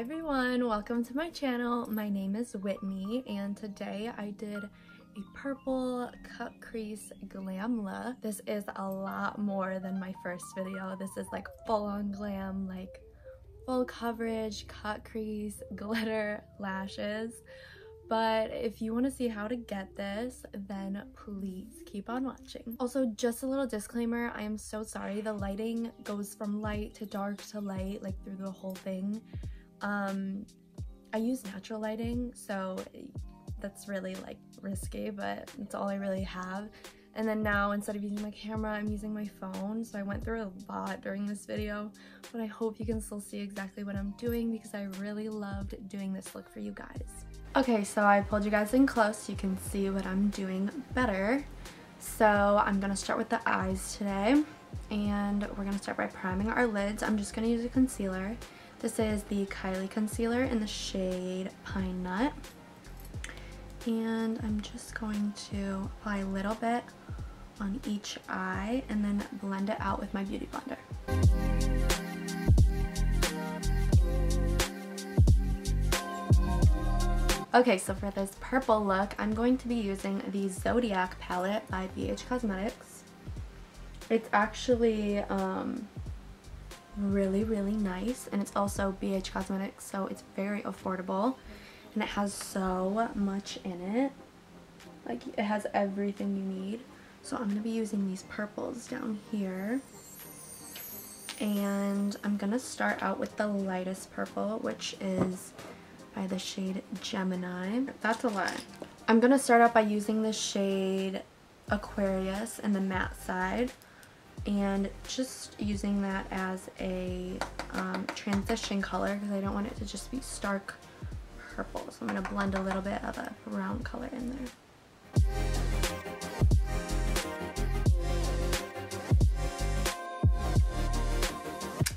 everyone, welcome to my channel. My name is Whitney and today I did a purple cut crease glam look. This is a lot more than my first video. This is like full-on glam, like full coverage, cut crease, glitter, lashes. But if you want to see how to get this, then please keep on watching. Also, just a little disclaimer, I am so sorry. The lighting goes from light to dark to light, like through the whole thing. I use natural lighting, so that's really like risky, but it's all I really have. And then now, instead of using my camera, I'm using my phone, so I went through a lot during this video, but I hope you can still see exactly what I'm doing because I really loved doing this look for you guys. Okay, so I pulled you guys in close so you can see what I'm doing better. So I'm gonna start with the eyes today, and we're gonna start by priming our lids. I'm just gonna use a concealer. This is the Kylie concealer in the shade Pinenut. And I'm just going to apply a little bit on each eye and then blend it out with my beauty blender. Okay, so for this purple look, I'm going to be using the Zodiac palette by Cosmetics. It's actually really nice, and it's also Cosmetics, so it's very affordable, and it has so much in it. Like, it has everything you need. So I'm going to be using these purples down here, and I'm going to start out with the lightest purple, which is by the shade Gemini. That's a lot. I'm going to start out by using the shade Aquarius in the matte side, and just using that as a transition color because I don't want it to just be stark purple. So I'm going to blend a little bit of a brown color in there.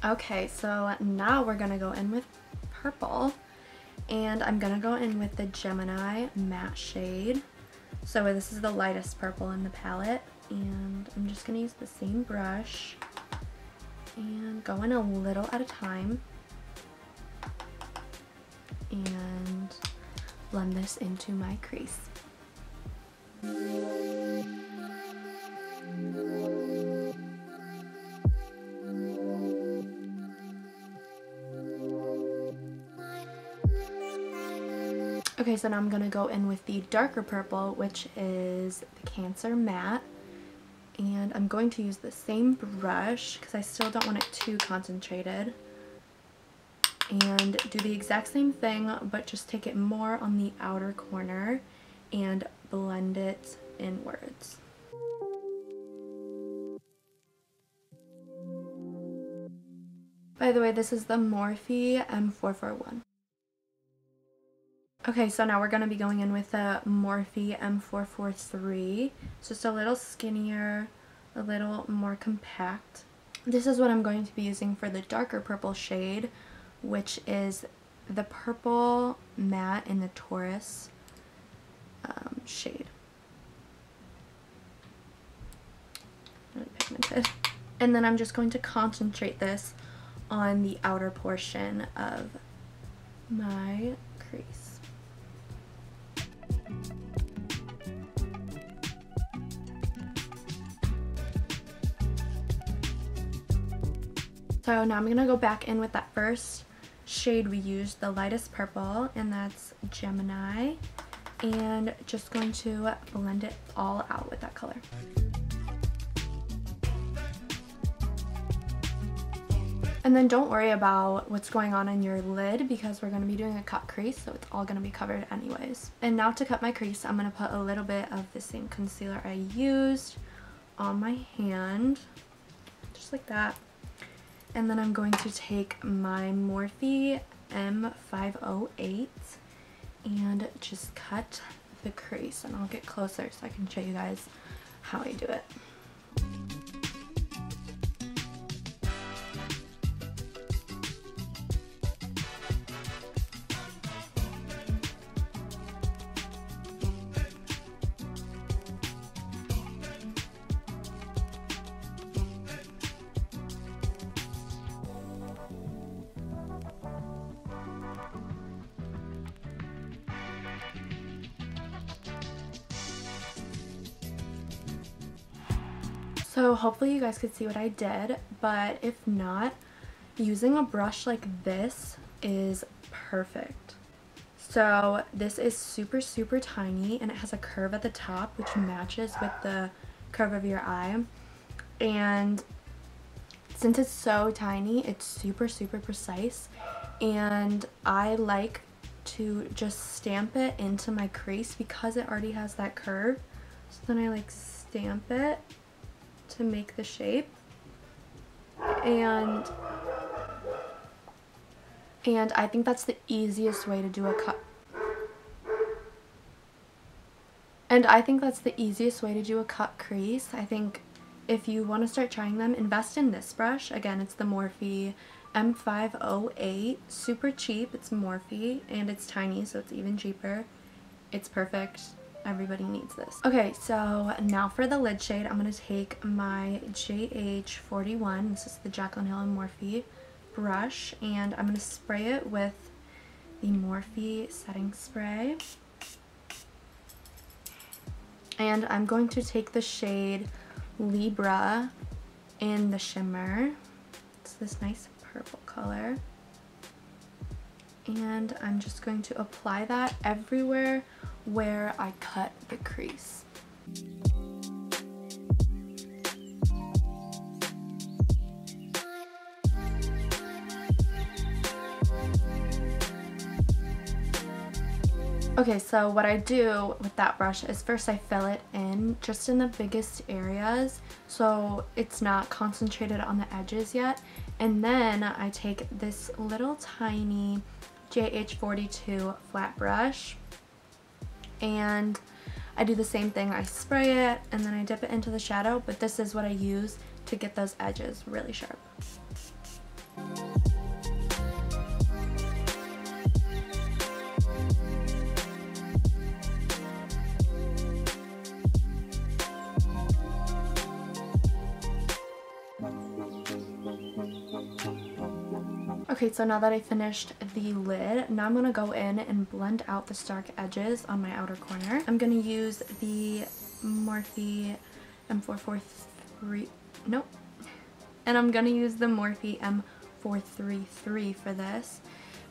Okay, so now we're going to go in with purple, and I'm going to go in with the Gemini matte shade. So this is the lightest purple in the palette, and I'm just going to use the same brush and go in a little at a time and blend this into my crease. Okay, so now I'm going to go in with the darker purple, which is the Cancer Matte. And I'm going to use the same brush because I still don't want it too concentrated. And do the exact same thing, but just take it more on the outer corner and blend it inwards. By the way, this is the Morphe M441. Okay, so now we're going to be going in with the Morphe M443. It's just a little skinnier, a little more compact. This is what I'm going to be using for the darker purple shade, which is the purple matte in the Taurus shade. Really pigmented. And then I'm just going to concentrate this on the outer portion of my crease. So now I'm going to go back in with that first shade we used, the lightest purple, and that's Gemini, and just going to blend it all out with that color. And then don't worry about what's going on in your lid because we're going to be doing a cut crease, so it's all going to be covered anyways. And now to cut my crease, I'm going to put a little bit of the same concealer I used on my hand, just like that. And then I'm going to take my Morphe M508 and just cut the crease. And I'll get closer so I can show you guys how I do it. So hopefully you guys could see what I did, but if not, using a brush like this is perfect. So this is super, super tiny, and it has a curve at the top which matches with the curve of your eye. And since it's so tiny, it's super, super precise, and I like to just stamp it into my crease because it already has that curve. So then I like stamp it to make the shape, and I think that's the easiest way to do a cut. And I think that's the easiest way to do a cut crease. I think if you want to start trying them, invest in this brush. Again, it's the Morphe M508. Super cheap. It's Morphe and it's tiny, so it's even cheaper. It's perfect. Everybody needs this. Okay, so now for the lid shade, I'm going to take my JH41. This is the Jaclyn Hill and Morphe brush, and I'm going to spray it with the Morphe setting spray. And I'm going to take the shade Libra in the shimmer. It's this nice purple color. And I'm just going to apply that everywhere where I cut the crease. Okay, so what I do with that brush is first I fill it in just in the biggest areas so it's not concentrated on the edges yet, and then I take this little tiny JH42 flat brush and I do the same thing. I spray it and then I dip it into the shadow, but this is what I use to get those edges really sharp. Okay, so now that I finished the lid, now I'm going to go in and blend out the stark edges on my outer corner. I'm going to use the Morphe M443, nope. And I'm going to use the Morphe M433 for this.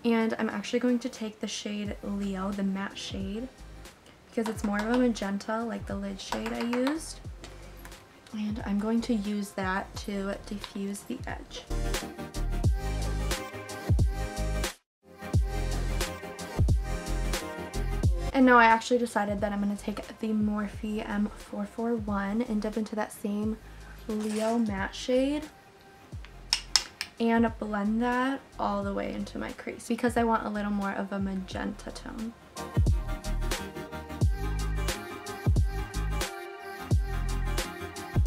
And I'm actually going to take the shade Leo, the matte shade, because it's more of a magenta like the lid shade I used. And I'm going to use that to diffuse the edge. And now I actually decided that I'm going to take the Morphe M441 and dip into that same Leo matte shade and blend that all the way into my crease because I want a little more of a magenta tone.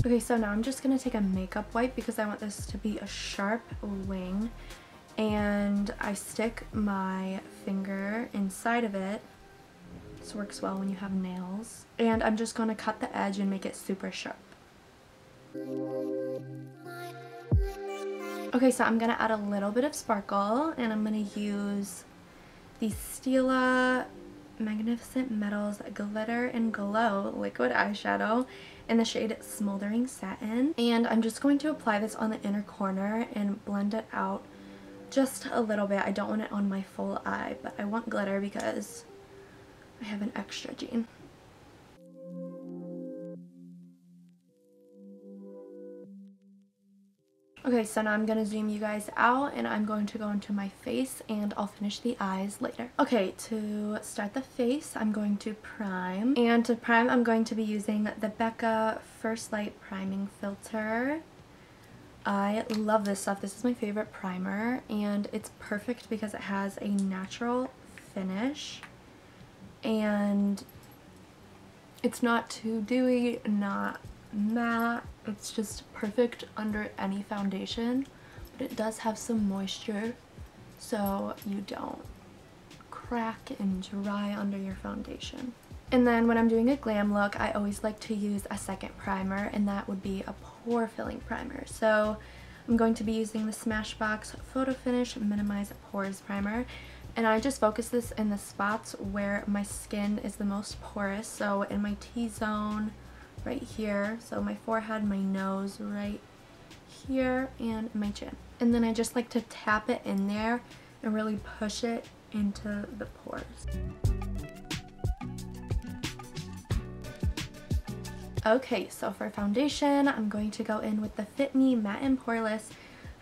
Okay, so now I'm just going to take a makeup wipe because I want this to be a sharp wing, and I stick my finger inside of it. This works well when you have nails. And I'm just going to cut the edge and make it super sharp. Okay, so I'm going to add a little bit of sparkle, and I'm going to use the Stila Magnificent Metals Glitter and Glow liquid eyeshadow in the shade Smoldering Satin. And I'm just going to apply this on the inner corner and blend it out just a little bit. I don't want it on my full eye, but I want glitter because I have an extra gene. Okay, so now I'm going to zoom you guys out and I'm going to go into my face and I'll finish the eyes later. Okay, to start the face, I'm going to prime. And to prime, I'm going to be using the Becca First Light Priming Filter. I love this stuff. This is my favorite primer and it's perfect because it has a natural finish. And it's not too dewy, not matte. It's just perfect under any foundation, but it does have some moisture so you don't crack and dry under your foundation. And then when I'm doing a glam look, I always like to use a second primer, and that would be a pore filling primer. So I'm going to be using the Smashbox Photo Finish Minimize Pores Primer. And I just focus this in the spots where my skin is the most porous, so in my T-zone, right here. So my forehead, my nose right here, and my chin. And then I just like to tap it in there and really push it into the pores. Okay, so for foundation, I'm going to go in with the Fit Me Matte+Poreless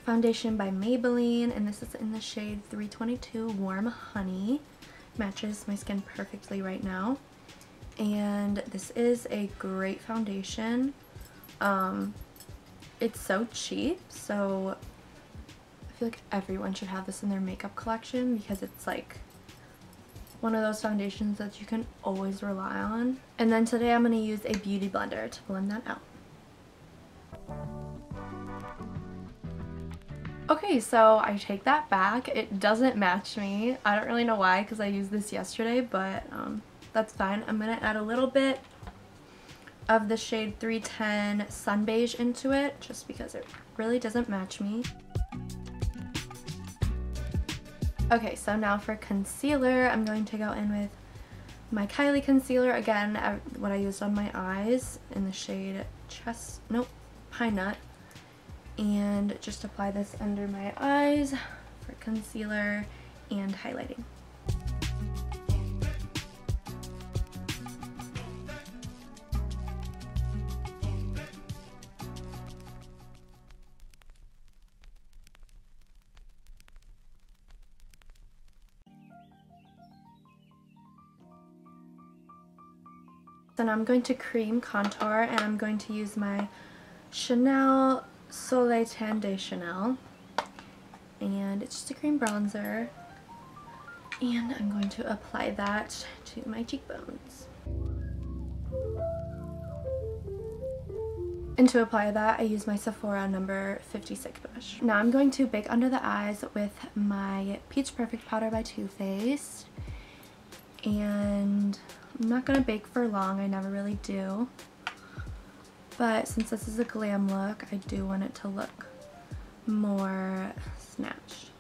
foundation by Maybelline, and this is in the shade 322 Warm Honey. Matches my skin perfectly right now. And this is a great foundation. It's so cheap, so I feel like everyone should have this in their makeup collection because it's like one of those foundations that you can always rely on. And then today I'm going to use a beauty blender to blend that out. Okay, so I take that back. It doesn't match me. I don't really know why because I used this yesterday, but that's fine. I'm going to add a little bit of the shade 310 Sun Beige into it just because it really doesn't match me. Okay, so now for concealer, I'm going to go in with my Kylie concealer, again, what I used on my eyes in the shade Pinenut, and just apply this under my eyes for concealer and highlighting. So now I'm going to cream contour, and I'm going to use my Chanel Soleil Tan de Chanel, and it's just a cream bronzer, and I'm going to apply that to my cheekbones. And to apply that, I use my Sephora number 56 brush. Now I'm going to bake under the eyes with my Peach Perfect powder by Too Faced, and I'm not going to bake for long, I never really do, but since this is a glam look, I do want it to look more snatched.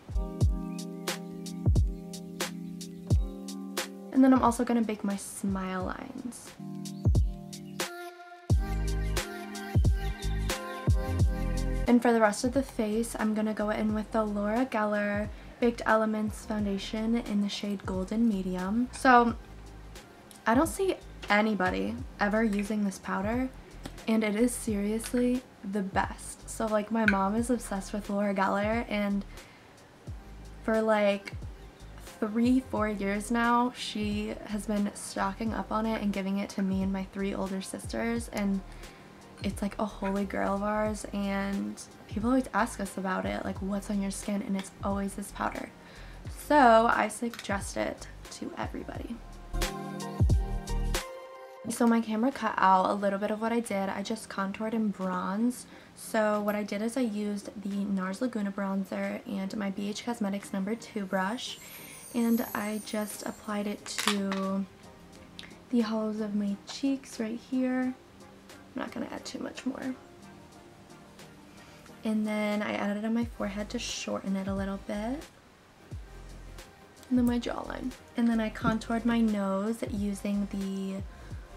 And then I'm also going to bake my smile lines. And for the rest of the face, I'm going to go in with the Laura Geller Baked Elements foundation in the shade Golden Medium. So I don't see anybody ever using this powder, and it is seriously the best. So like, my mom is obsessed with Laura Geller, and for like 3-4 years now she has been stocking up on it and giving it to me and my 3 older sisters, and it's like a holy grail of ours, and people always ask us about it, like, what's on your skin, and it's always this powder. So I suggest it to everybody. So my camera cut out a little bit of what I did. I just contoured and bronzed. So what I did is I used the NARS Laguna bronzer and my BH Cosmetics No. 2 brush, and I just applied it to the hollows of my cheeks right here. I'm not going to add too much more. And then I added it on my forehead to shorten it a little bit. And then my jawline. And then I contoured my nose using the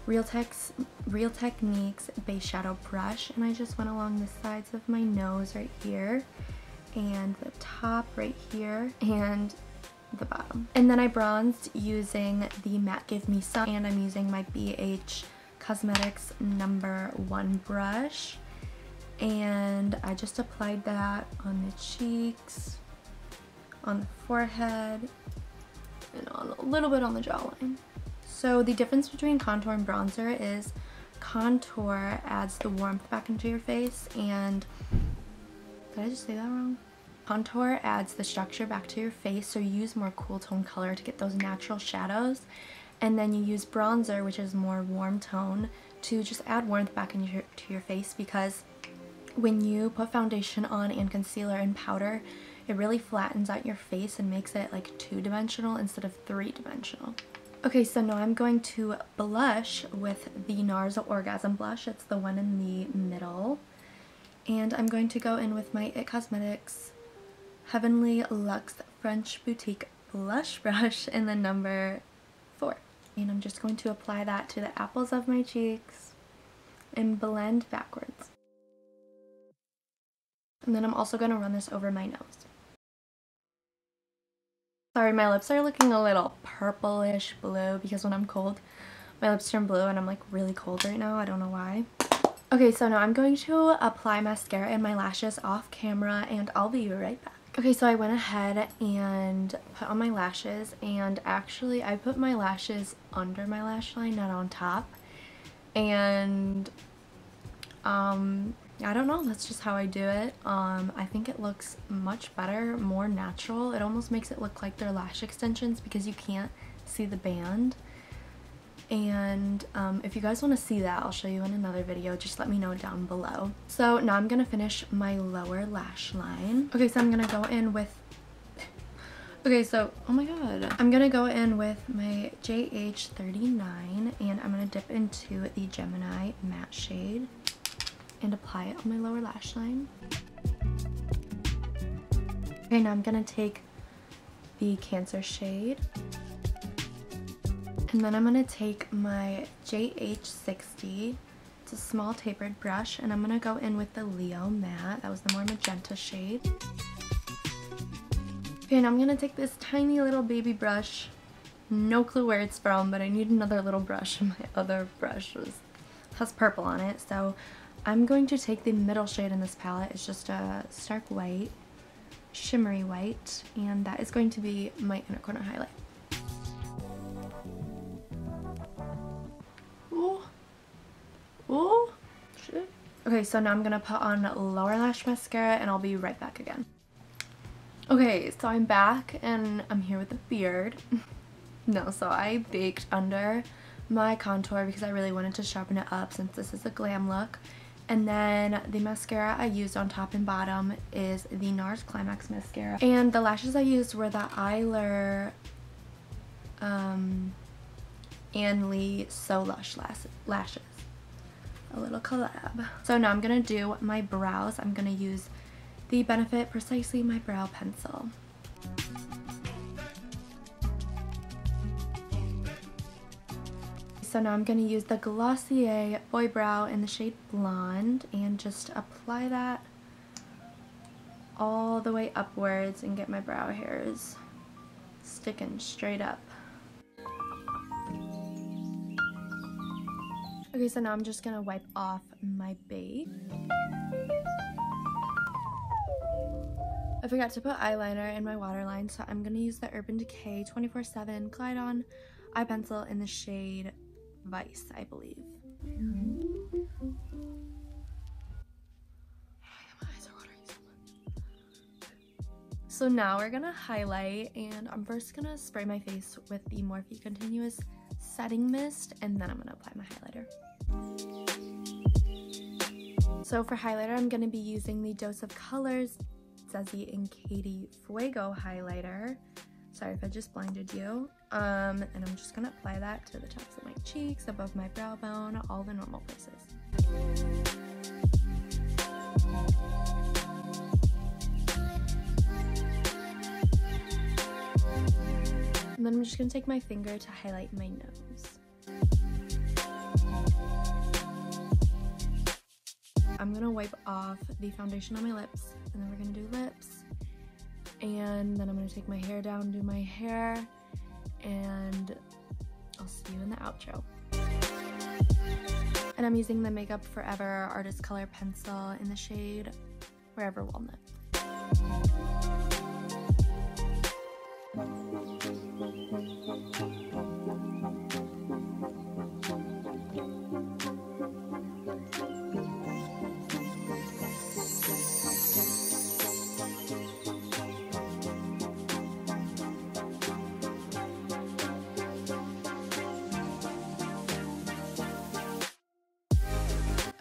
Real Techniques Base Shadow Brush, and I just went along the sides of my nose right here, and the top right here, and the bottom. And then I bronzed using the Matte Give Me Some, and I'm using my BH Cosmetics No. 1 brush, and I just applied that on the cheeks, on the forehead, and on a little bit on the jawline. So the difference between contour and bronzer is contour adds the warmth back into your face, and did I just say that wrong? Contour adds the structure back to your face, so you use more cool tone color to get those natural shadows, and then you use bronzer, which is more warm tone, to just add warmth back into your face, because when you put foundation on and concealer and powder, it really flattens out your face and makes it like 2-dimensional instead of 3-dimensional. Okay, so now I'm going to blush with the NARS Orgasm blush. It's the one in the middle. And I'm going to go in with my IT Cosmetics Heavenly Luxe French Boutique blush brush in the No. 4. And I'm just going to apply that to the apples of my cheeks and blend backwards. And then I'm also going to run this over my nose. Sorry, my lips are looking a little purplish blue because when I'm cold, my lips turn blue and I'm like really cold right now. I don't know why. Okay, so now I'm going to apply mascara and my lashes off camera and I'll be right back. Okay, so I went ahead and put on my lashes, and actually I put my lashes under my lash line, not on top. And I don't know, that's just how I do it. I think it looks much better, more natural. It almost makes it look like they're lash extensions because you can't see the band. And if you guys want to see that, I'll show you in another video. Just let me know down below. So now I'm going to finish my lower lash line. Okay, so I'm going to go in with... Okay, so, oh my god. I'm going to go in with my JH39 and I'm going to dip into the Gemini matte shade and apply it on my lower lash line. Okay, now I'm going to take the Cancer shade. And then I'm going to take my JH60, it's a small tapered brush, and I'm going to go in with the Leo matte. That was the more magenta shade. Okay, and I'm going to take this tiny little baby brush. No clue where it's from, but I need another little brush, and my other brush has purple on it. So I'm going to take the middle shade in this palette. It's just a stark white, shimmery white, and that is going to be my inner corner highlight. Oh, shit. Okay, so now I'm gonna put on lower lash mascara and I'll be right back again. Okay, so I'm back and I'm here with the beard. No, so I baked under my contour because I really wanted to sharpen it up since this is a glam look. And then the mascara I used on top and bottom is the NARS Climax mascara. And the lashes I used were the Eylure Ann Lee So Lush lashes. A little collab. So now I'm gonna do my brows. I'm gonna use the Benefit Precisely My Brow Pencil. So now I'm gonna use the Glossier Bot Brow in the shade Blonde and just apply that all the way upwards and get my brow hairs sticking straight up. Okay, so now I'm just gonna wipe off my bake. I forgot to put eyeliner in my waterline, so I'm gonna use the Urban Decay 24/7 Glide-On eye pencil in the shade Vice, I believe. My eyes are watering so much. So now we're gonna highlight, and I'm first gonna spray my face with the Morphe Continuous Setting Mist, and then I'm gonna apply my highlighter. So for highlighter, I'm going to be using the Dose of Colors Zezzy and Katie Fuego highlighter. Sorry if I just blinded you. And I'm just going to apply that to the tops of my cheeks, above my brow bone, all the normal places. And then I'm just going to take my finger to highlight my nose. I'm gonna wipe off the foundation on my lips, and then we're gonna do lips, and then I'm gonna take my hair down, do my hair, and I'll see you in the outro. And I'm using the Makeup Forever Artist Color Pencil in the shade Wherever Walnut.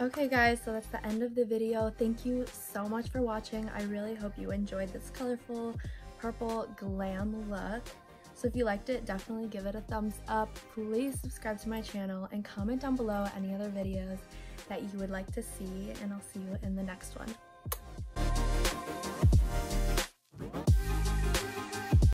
Okay guys, so that's the end of the video. Thank you so much for watching. I really hope you enjoyed this colorful purple glam look. So if you liked it, definitely give it a thumbs up. Please subscribe to my channel and comment down below any other videos that you would like to see, and I'll see you in the next one.